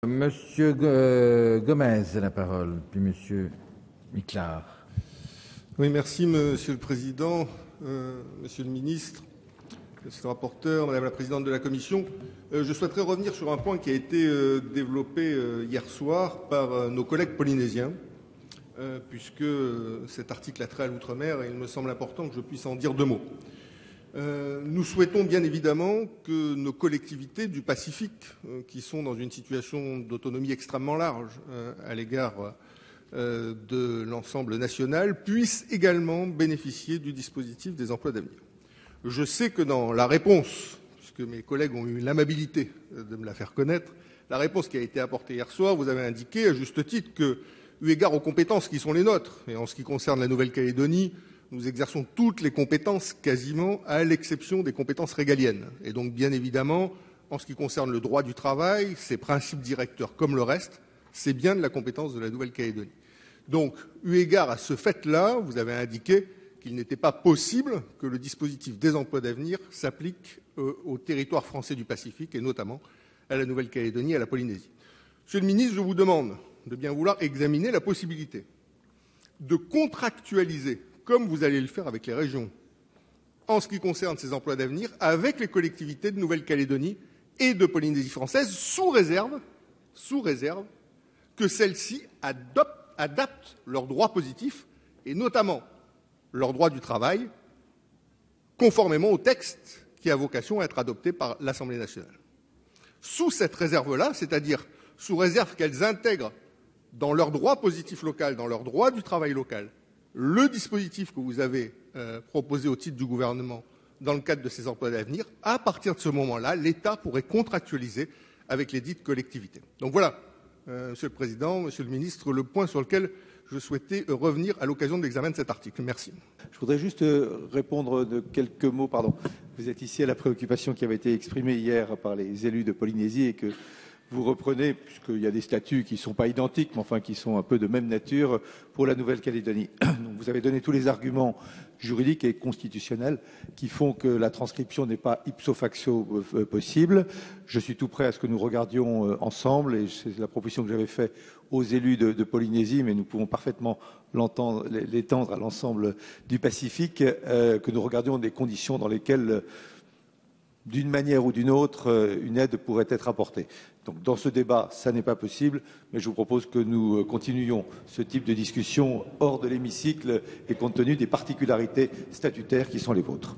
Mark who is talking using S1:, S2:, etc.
S1: Monsieur Gomez a la parole, puis Monsieur Miclard.
S2: Oui, merci Monsieur le Président, Monsieur le Ministre, Monsieur le rapporteur, Madame la Présidente de la Commission. Je souhaiterais revenir sur un point qui a été développé hier soir par nos collègues polynésiens, puisque cet article a trait à l'outre-mer et il me semble important que je puisse en dire deux mots. Nous souhaitons bien évidemment que nos collectivités du Pacifique, qui sont dans une situation d'autonomie extrêmement large à l'égard de l'ensemble national, puissent également bénéficier du dispositif des emplois d'avenir. Je sais que dans la réponse, puisque mes collègues ont eu l'amabilité de me la faire connaître, la réponse qui a été apportée hier soir, vous avez indiqué à juste titre que, eu égard aux compétences qui sont les nôtres, et en ce qui concerne la Nouvelle-Calédonie, nous exerçons toutes les compétences quasiment, à l'exception des compétences régaliennes. Et donc, bien évidemment, en ce qui concerne le droit du travail, ses principes directeurs comme le reste, c'est bien de la compétence de la Nouvelle-Calédonie. Donc, eu égard à ce fait-là, vous avez indiqué qu'il n'était pas possible que le dispositif des emplois d'avenir s'applique au territoire français du Pacifique, et notamment à la Nouvelle-Calédonie et à la Polynésie. Monsieur le ministre, je vous demande de bien vouloir examiner la possibilité de contractualiser, comme vous allez le faire avec les régions, en ce qui concerne ces emplois d'avenir, avec les collectivités de Nouvelle-Calédonie et de Polynésie française, sous réserve que celles-ci adaptent leurs droits positifs, et notamment leur droit du travail, conformément au texte qui a vocation à être adopté par l'Assemblée nationale. Sous cette réserve-là, c'est-à-dire sous réserve qu'elles intègrent dans leur droit positif local, dans leur droit du travail local, le dispositif que vous avez proposé au titre du gouvernement dans le cadre de ces emplois d'avenir, à partir de ce moment-là, l'État pourrait contractualiser avec les dites collectivités. Donc voilà, Monsieur le Président, Monsieur le Ministre, le point sur lequel je souhaitais revenir à l'occasion de l'examen de cet article. Merci.
S3: Je voudrais juste répondre de quelques mots. Pardon. Vous êtes ici à la préoccupation qui avait été exprimée hier par les élus de Polynésie et que vous reprenez, puisqu'il y a des statuts qui ne sont pas identiques, mais enfin qui sont un peu de même nature pour la Nouvelle-Calédonie. Donc vous avez donné tous les arguments juridiques et constitutionnels qui font que la transcription n'est pas ipso facto possible. Je suis tout prêt à ce que nous regardions ensemble, et c'est la proposition que j'avais faite aux élus de Polynésie, mais nous pouvons parfaitement l'étendre à l'ensemble du Pacifique, que nous regardions des conditions dans lesquelles d'une manière ou d'une autre, une aide pourrait être apportée. Donc, dans ce débat, ça n'est pas possible, mais je vous propose que nous continuions ce type de discussion hors de l'hémicycle et compte tenu des particularités statutaires qui sont les vôtres.